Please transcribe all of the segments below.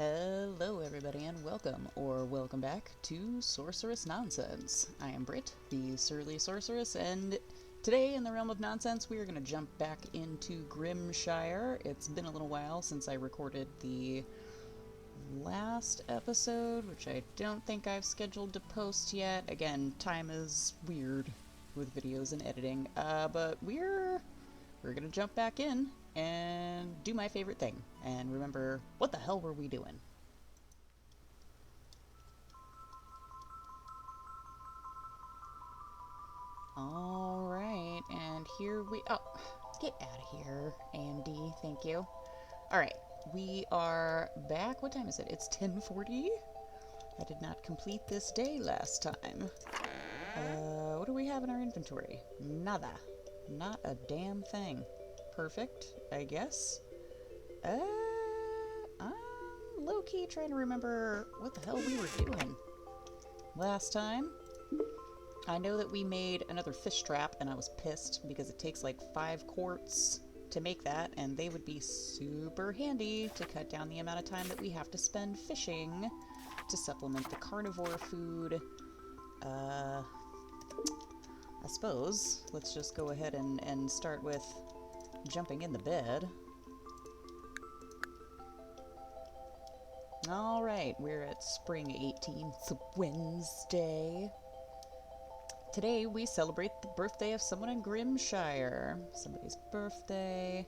Hello everybody and welcome, or welcome back to Sorceress Nonsense. I am Britt, the Surly Sorceress, and today in the realm of nonsense we are going to jump back into Grimshire. It's been a little while since I recorded the last episode, which I don't think I've scheduled to post yet. Again, time is weird with videos and editing, but we're going to jump back in and do my favorite thing. And remember, what the hell were we doing? Alright, and here we... Oh, get out of here, AMD, thank you. Alright, we are back. What time is it? It's 10:40? I did not complete this day last time. What do we have in our inventory? Nada. Not a damn thing. Perfect, I guess. I'm low-key trying to remember what the hell we were doing last time. I know that we made another fish trap, and I was pissed because it takes like 5 quartz to make that, and they would be super handy to cut down the amount of time that we have to spend fishing to supplement the carnivore food. I suppose let's just go ahead and start with jumping in the bed. Alright, we're at spring 18th, Wednesday. Today we celebrate the birthday of someone in Grimshire. Somebody's birthday.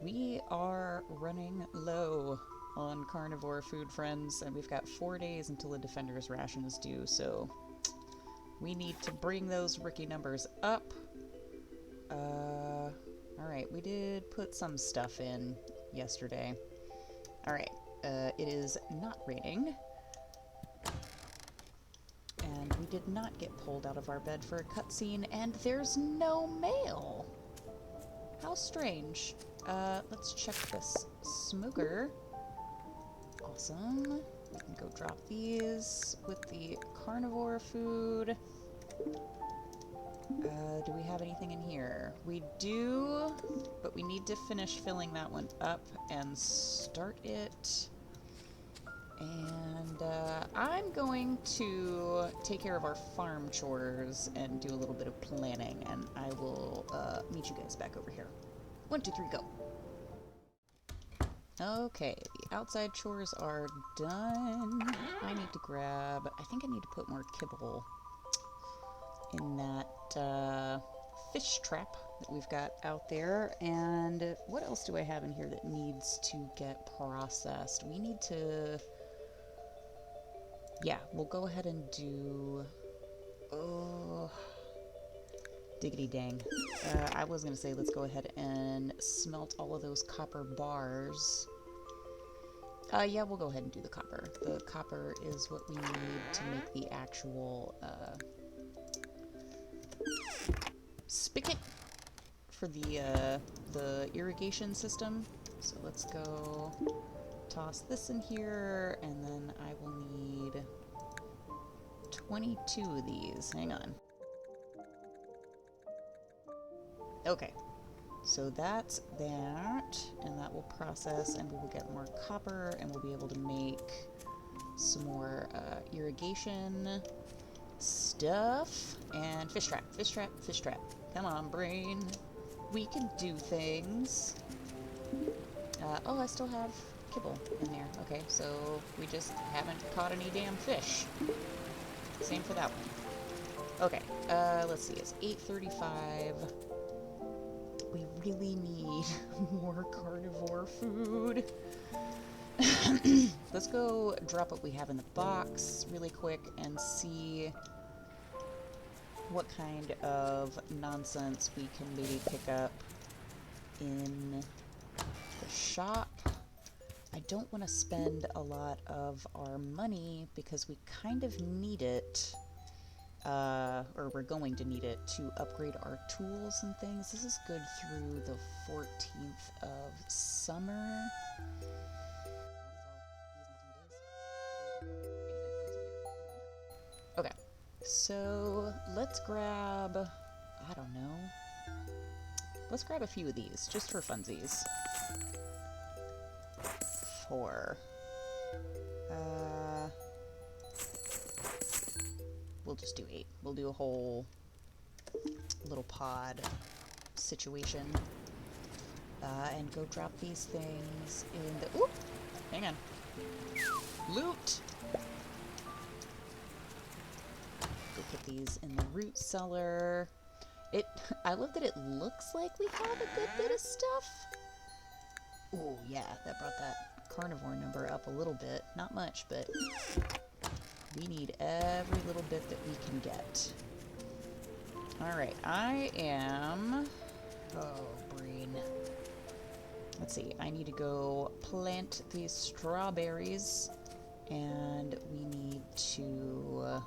We are running low on carnivore food, friends, and we've got 4 days until the Defender's ration is due, so we need to bring those rookie numbers up. Alright, we did put some stuff in yesterday. Alright, it is not raining. And we did not get pulled out of our bed for a cutscene, and there's no mail! How strange. Let's check this smoker. Awesome. We can go drop these with the carnivore food. Do we have anything in here? We do, but we need to finish filling that one up and start it. And I'm going to take care of our farm chores and do a little bit of planning, and I will meet you guys back over here. 1, 2, 3, go! Okay, the outside chores are done. I need to grab... I think I need to put more kibble in that fish trap that we've got out there. And what else do I have in here that needs to get processed? We need to... Yeah, we'll go ahead and do... Oh... Diggity dang. I was going to say let's go ahead and smelt all of those copper bars. Yeah, we'll go ahead and do the copper. The copper is what we need to make the actual spigot for the irrigation system. So let's go toss this in here, and then I will need 22 of these. Hang on. Okay, so that's that, and that will process, and we will get more copper, and we'll be able to make some more irrigation stuff. And fish trap, fish trap, fish trap. Come on, brain. We can do things. Oh, I still have kibble in there. Okay, so we just haven't caught any damn fish. Same for that one. Okay, let's see, it's 8:35. We really need more carnivore food. Let's go drop what we have in the box really quick and see what kind of nonsense we can maybe pick up in the shop. I don't want to spend a lot of our money because we kind of need it. Or we're going to need it to upgrade our tools and things. This is good through the 14th of summer. Okay, so let's grab, I don't know, let's grab a few of these, just for funsies. 4. We'll just do 8. We'll do a whole little pod situation. And go drop these things in the... Oop! Hang on. Loot! Go put these in the root cellar. I love that it looks like we have a good bit of stuff. Oh, yeah, that brought that carnivore number up a little bit. Not much, but we need every little bit that we can get. Alright, I am... Oh, brain. Let's see, I need to go plant these strawberries, and we need to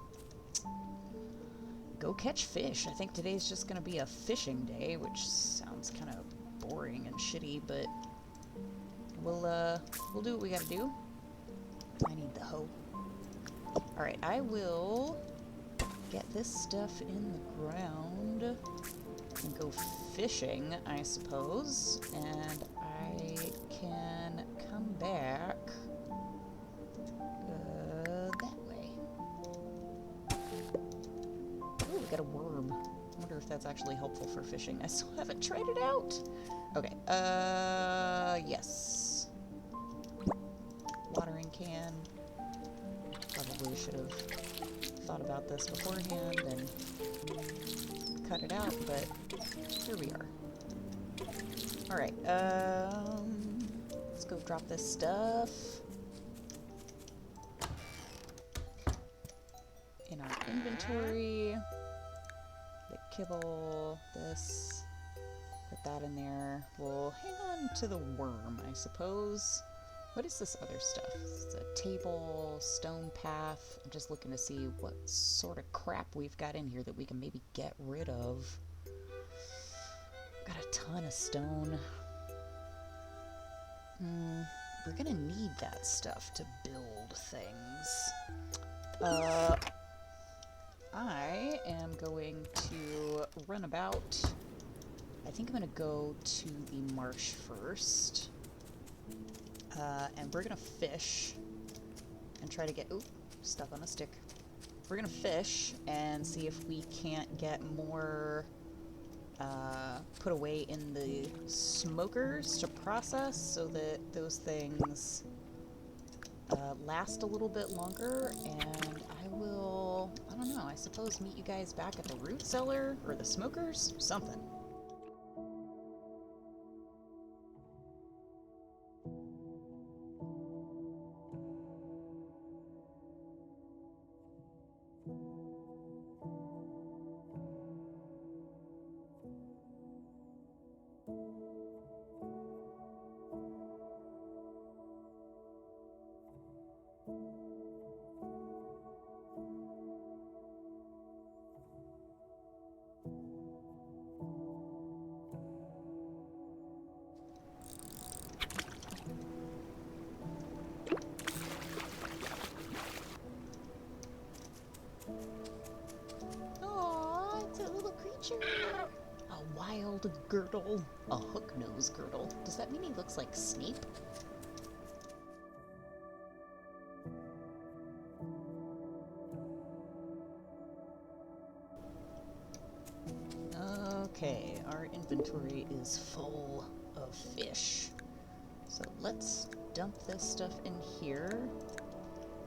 go catch fish. I think today's just gonna be a fishing day, which sounds kind of boring and shitty, but we'll do what we gotta do. I need the hoe. Alright, I will get this stuff in the ground and go fishing, I suppose, and I can come back that way. Ooh, we got a worm. I wonder if that's actually helpful for fishing. I still haven't tried it out. Okay, yes. Watering can. Probably should have thought about this beforehand and cut it out, but here we are. Alright, let's go drop this stuff in our inventory. The kibble, this, put that in there. We'll hang on to the worm, I suppose. What is this other stuff? It's a table, stone path. I'm just looking to see what sort of crap we've got in here that we can maybe get rid of. Got a ton of stone. We're gonna need that stuff to build things. I am going to run about. I think I'm gonna go to the marsh first. And we're gonna fish and try to get... Oop, stuck on a stick. We're gonna fish and see if we can't get more put away in the smokers to process so that those things last a little bit longer. And I will, I don't know, I suppose meet you guys back at the root cellar or the smokers? Something. A wild girdle. A hook-nosed girdle. Does that mean he looks like Snape? Okay, our inventory is full of fish. So let's dump this stuff in here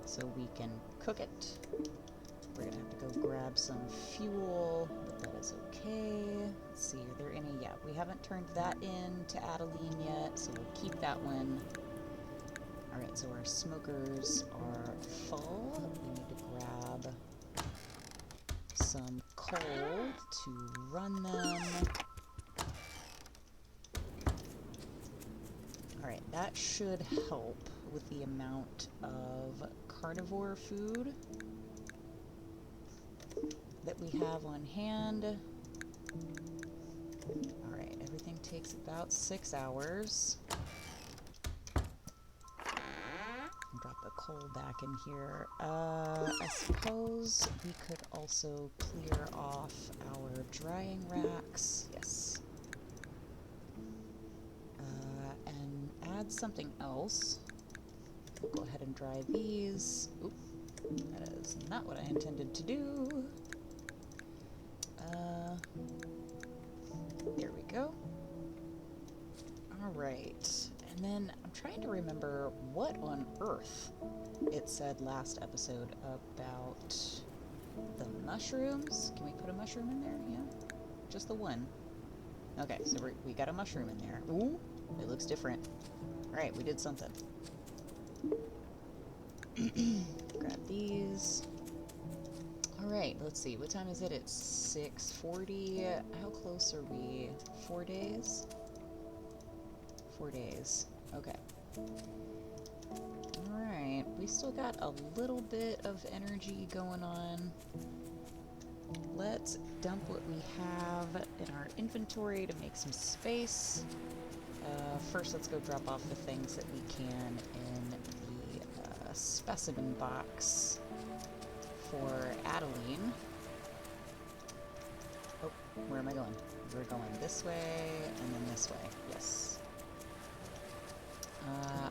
so we can cook it. We're gonna have to go grab some fuel, but that is okay. Let's see, are there any? Yeah, we haven't turned that in to Adeline yet, so we'll keep that one. Alright, so our smokers are full. We need to grab some coal to run them. Alright, that should help with the amount of carnivore food that we have on hand. Alright, everything takes about 6 hours. Drop the coal back in here. I suppose we could also clear off our drying racks. Yes. And add something else. We'll go ahead and dry these. Oop, that is not what I intended to do. There we go. Alright, and then I'm trying to remember what on earth it said last episode about the mushrooms. Can we put a mushroom in there? Yeah, just the one. Okay, so we got a mushroom in there. Ooh, it looks different. Alright, we did something. Grab these. Alright, let's see. What time is it? It's 6:40. How close are we? 4 days? 4 days. Okay. Alright, we still got a little bit of energy going on. Let's dump what we have in our inventory to make some space. First, let's go drop off the things that we can in the specimen box for Adeline. Oh, where am I going? We're going this way and then this way. Yes.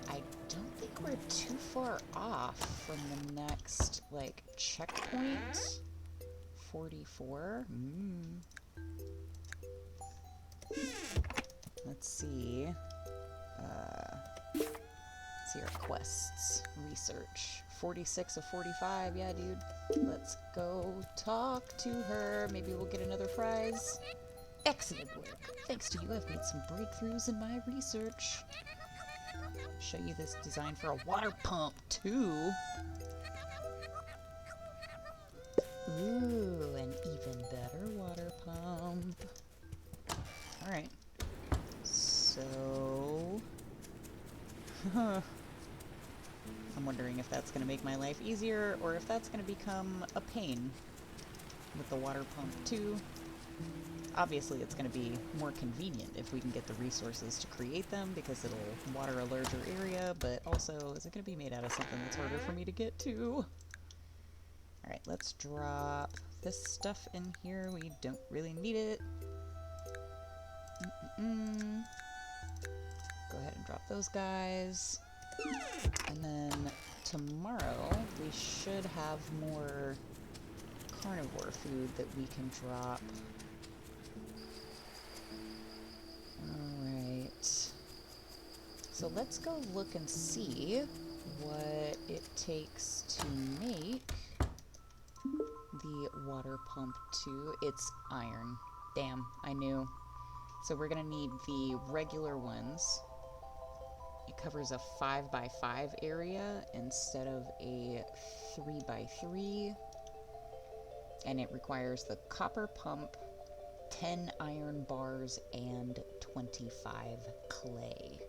I don't think we're too far off from the next, like, checkpoint. 44. Let's see. Let's see our quests. Research. 46 of 45. Yeah, dude. Let's go talk to her. Maybe we'll get another prize. Excellent work. Thanks to you, I've made some breakthroughs in my research. Show you this design for a water pump, too. Ooh, an even better water pump. Alright. So... I'm wondering if that's going to make my life easier, or if that's going to become a pain with the water pump, too. Obviously, it's going to be more convenient if we can get the resources to create them, because it'll water a larger area, but also, is it going to be made out of something that's harder for me to get to? Alright, let's drop this stuff in here. We don't really need it. Go ahead and drop those guys. And then tomorrow, we should have more carnivore food that we can drop. Alright. So let's go look and see what it takes to make the water pump 2. It's iron. Damn, I knew. So we're gonna need the regular ones. It covers a 5x5 area instead of a 3x3. And it requires the copper pump, 10 iron bars, and 25 clay.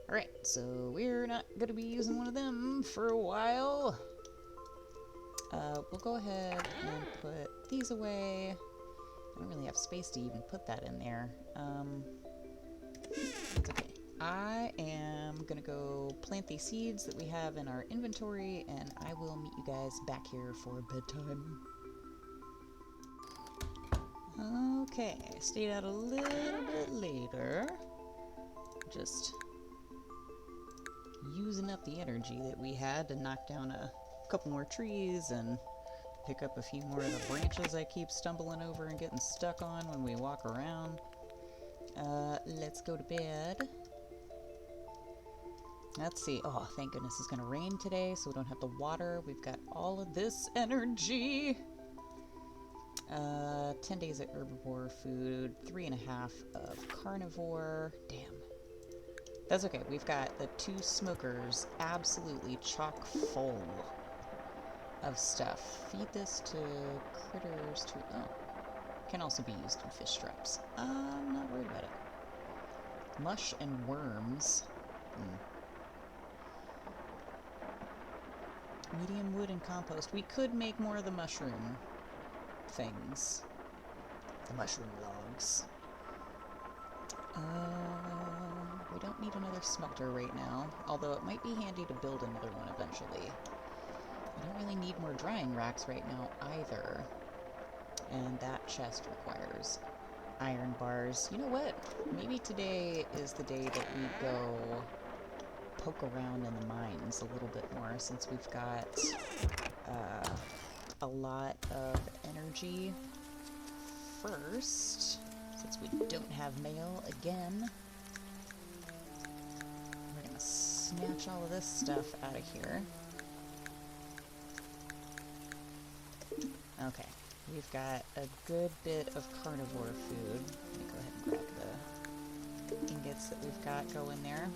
Alright, so we're not gonna be using one of them for a while. We'll go ahead and put these away. I don't really have space to even put that in there. It's okay. I am gonna go plant these seeds that we have in our inventory, and I will meet you guys back here for bedtime. Okay, I stayed out a little bit later. Just using up the energy that we had to knock down a couple more trees and pick up a few more of the branches I keep stumbling over and getting stuck on when we walk around. Let's go to bed. Let's see. Oh, thank goodness it's gonna rain today, so we don't have to water. We've got all of this energy. 10 days of herbivore food, 3.5 of carnivore. Damn. That's okay. We've got the 2 smokers absolutely chock full of stuff. Feed this to critters to... Oh. Can also be used in fish traps. I'm not worried about it. Mush and worms. Medium wood and compost. We could make more of the mushroom things. The mushroom logs. We don't need another smelter right now, although it might be handy to build another one eventually. I don't really need more drying racks right now either. And that chest requires iron bars. You know what? Maybe today is the day that we go poke around in the mines a little bit more since we've got a lot of energy. First, since we don't have mail again, we're gonna snatch all of this stuff out of here. Okay, we've got a good bit of carnivore food. Let me go ahead and grab the ingots that we've got going there.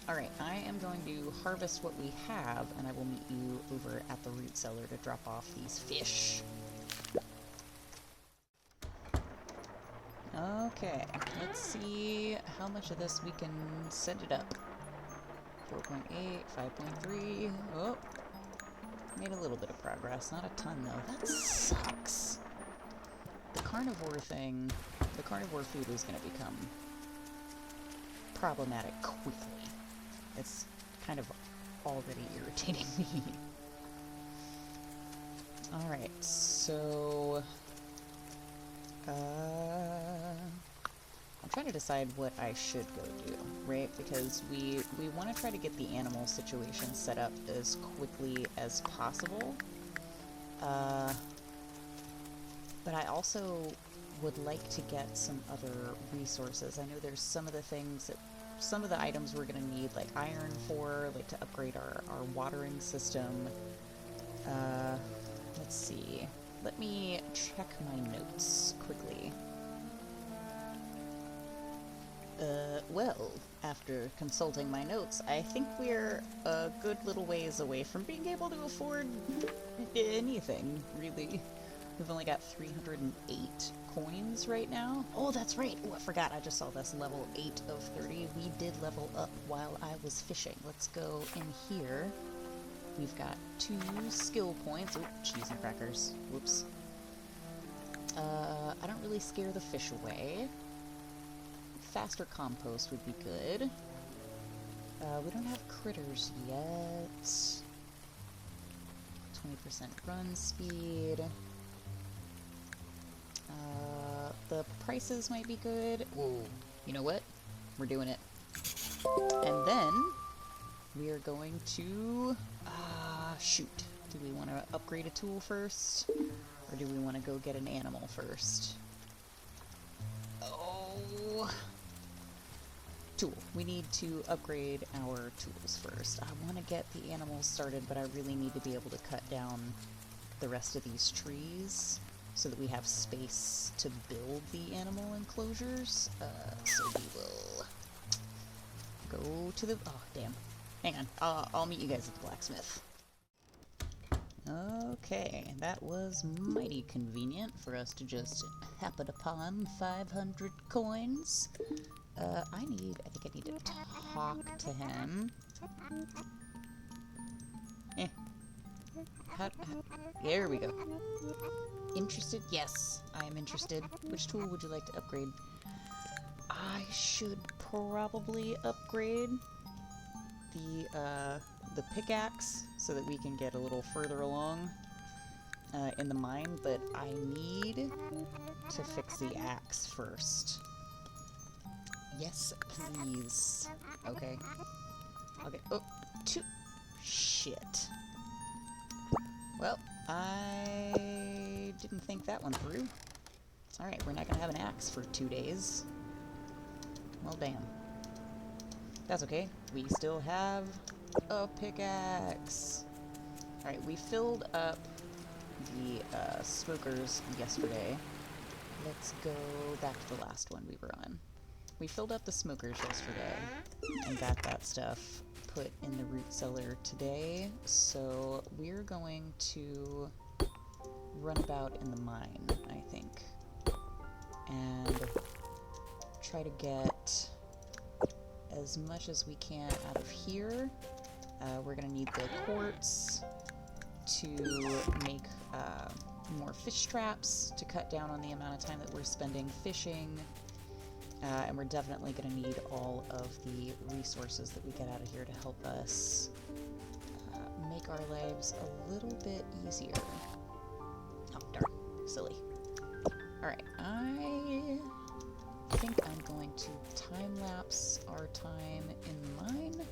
Alright, I am going to harvest what we have, and I will meet you over at the root cellar to drop off these fish. Okay, let's see how much of this we can send it up. 4.8, 5.3, oh, made a little bit of progress, not a ton though. That sucks. The carnivore thing, the carnivore food is going to become problematic quickly. It's kind of already irritating me. Alright, so I'm trying to decide what I should go do, right? Because we want to try to get the animal situation set up as quickly as possible. But I also would like to get some other resources. I know there's some of the things that, some of the items we're going to need, like iron for, like to upgrade our watering system. Let's see. Let me check my notes quickly. Well, after consulting my notes, I think we're a good little ways away from being able to afford anything, really. We've only got 308 coins right now. Oh, that's right. Oh, I forgot. I just saw this. Level 8 of 30. We did level up while I was fishing. Let's go in here. We've got 2 skill points. Oh, cheese and crackers. Whoops. I don't really scare the fish away. Faster compost would be good. We don't have critters yet. 20% run speed. The prices might be good. Whoa. You know what? We're doing it. And then we are going to... shoot. Do we want to upgrade a tool first? Or do we want to go get an animal first? Oh... Tool. We need to upgrade our tools first. I want to get the animals started, but I really need to be able to cut down the rest of these trees so that we have space to build the animal enclosures. So we will go to the... Oh, damn. Hang on. I'll meet you guys at the blacksmith. Okay, that was mighty convenient for us to just happen upon 500 coins. I think I need to talk to him. There we go. Interested? Yes, I am interested. Which tool would you like to upgrade? I should probably upgrade the pickaxe so that we can get a little further along in the mine, but I need to fix the axe first. Yes, please. Okay. Okay. Oh, shit. Well, I didn't think that one through. Alright, we're not gonna have an axe for 2 days. Well, damn. That's okay. We still have a pickaxe. Alright, we filled up the smokers yesterday. Let's go back to the last one we were on. We filled up the smokers yesterday and got that stuff put in the root cellar today, so we're going to run about in the mine, I think, and try to get as much as we can out of here. We're going to need the quartz to make more fish traps to cut down on the amount of time that we're spending fishing. And we're definitely going to need all of the resources that we get out of here to help us make our lives a little bit easier. Oh, darn. Silly. Alright, I think I'm going to time-lapse our time in the mine.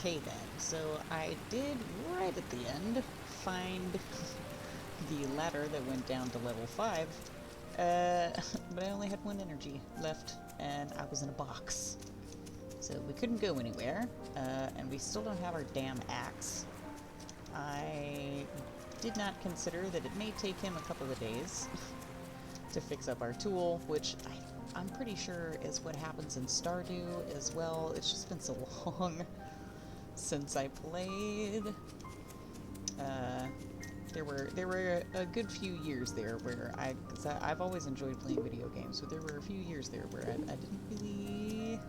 Okay then, so I did right at the end find the ladder that went down to level 5, but I only had 1 energy left, and I was in a box. So we couldn't go anywhere, and we still don't have our damn axe. I did not consider that it may take him a couple of days to fix up our tool, which I'm pretty sure is what happens in Stardew as well. It's just been so long since I played. There were a good few years there where cause I've always enjoyed playing video games, so there were a few years there where I didn't really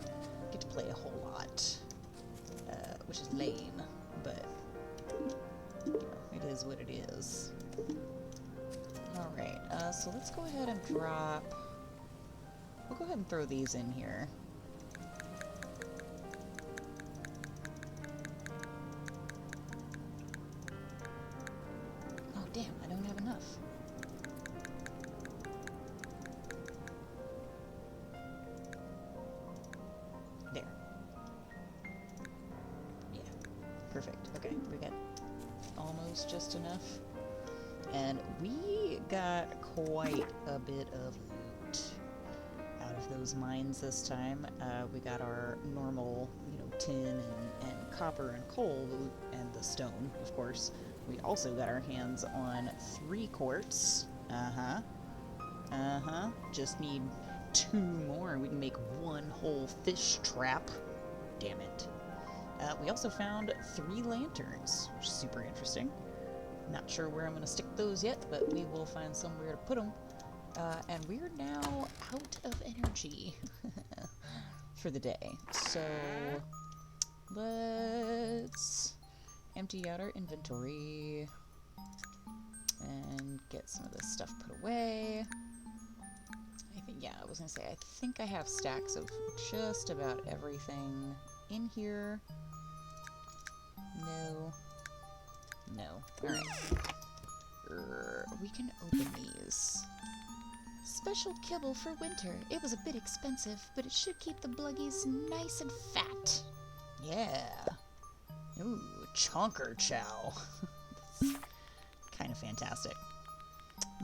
get to play a whole lot, which is lame, but you know, it is what it is. Alright, so let's go ahead and drop... We'll go ahead and throw these in here. Oh damn, I don't have enough. There. Yeah, perfect. Okay, we got almost just enough. And we got quite a bit of loot out of those mines this time. We got our normal, you know, tin and copper and coal and the stone, of course. We also got our hands on 3 quartz. Just need 2 more and we can make 1 whole fish trap. Damn it. We also found 3 lanterns, which is super interesting. Not sure where I'm going to stick those yet, but we will find somewhere to put them. And we're now out of energy for the day. So let's empty out our inventory and get some of this stuff put away. I was going to say, I think I have stacks of just about everything in here. No. Alright. We can open these. Special kibble for winter. It was a bit expensive, but it should keep the bluggies nice and fat. Yeah. Ooh, chonker chow. Kind of fantastic.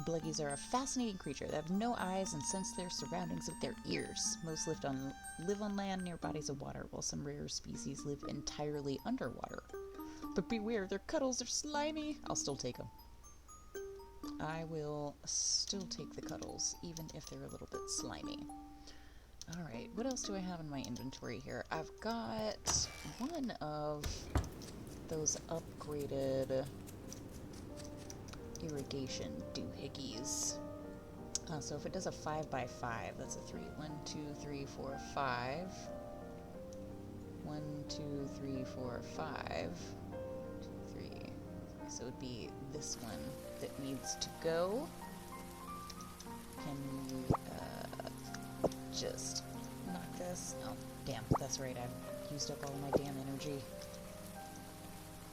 Bluggies are a fascinating creature that have no eyes and sense their surroundings with their ears. Most live on land near bodies of water, while some rare species live entirely underwater. But beware, their cuddles are slimy. I'll still take them. I will still take the cuddles, even if they're a little bit slimy. Alright, what else do I have in my inventory here? I've got one of those upgraded irrigation doohickeys. So if it does a 5x5, that's a 3. 1, 2, 3, 4, 5. 1, 2, 3, 4, 5. 2, 3. So it would be this one that needs to go. Can you just knock this? Oh, damn, that's right, I've used up all my damn energy.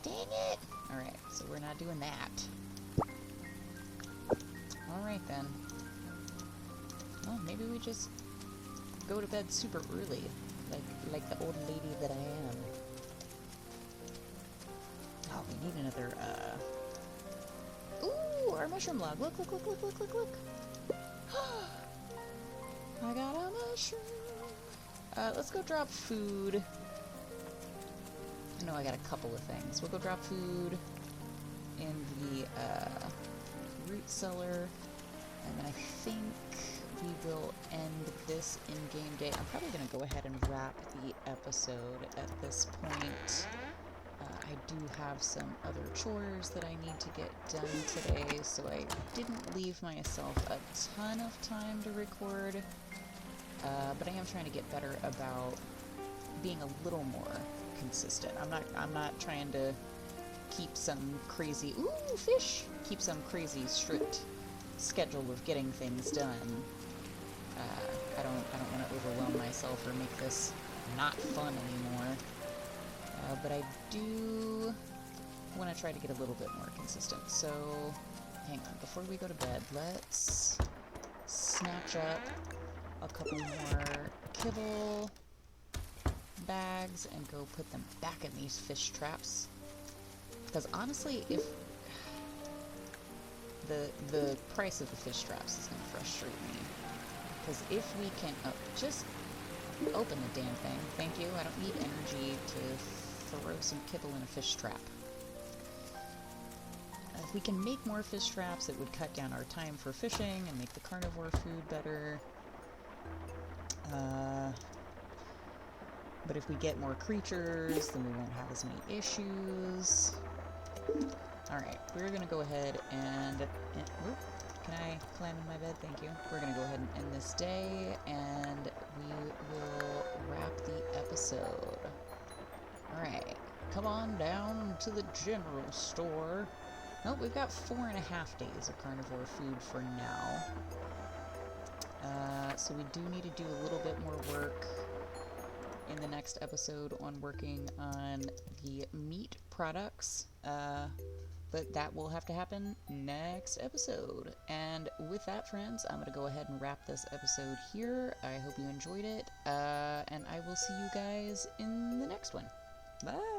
Dang it! Alright, so we're not doing that. Alright then. Well, maybe we just go to bed super early, like the old lady that I am. Oh, we need another, Ooh, our mushroom log. Look. I got a mushroom. Let's go drop food. I know I got a couple of things. We'll go drop food in the, root cellar. And then I think we will end this in-game day. I'm probably going to go ahead and wrap the episode at this point. I do have some other chores that I need to get done today, so I didn't leave myself a ton of time to record, but I am trying to get better about being a little more consistent. I'm not trying to keep some crazy, ooh, fish! Keep some crazy strict schedule of getting things done. I don't want to overwhelm myself or make this not fun anymore. But I do want to try to get a little bit more consistent. So, hang on. Before we go to bed, let's snatch up a couple more kibble. bags and go put them back in these fish traps. Because honestly, if the price of the fish traps is going to frustrate me. Because if we can just open the damn thing, thank you. I don't need energy to throw some kibble in a fish trap. If we can make more fish traps, it would cut down our time for fishing and make the carnivore food better. But if we get more creatures, then we won't have as many issues. Alright, we're gonna go ahead and... Oop, can I climb in my bed? Thank you. We're gonna go ahead and end this day, and we will wrap the episode. Alright, come on down to the general store. Nope, we've got 4.5 days of carnivore food for now. So we do need to do a little bit more work in the next episode on working on the meat products. But that will have to happen next episode. And with that, friends, I'm going to go ahead and wrap this episode here. I hope you enjoyed it, and I will see you guys in the next one. Bye!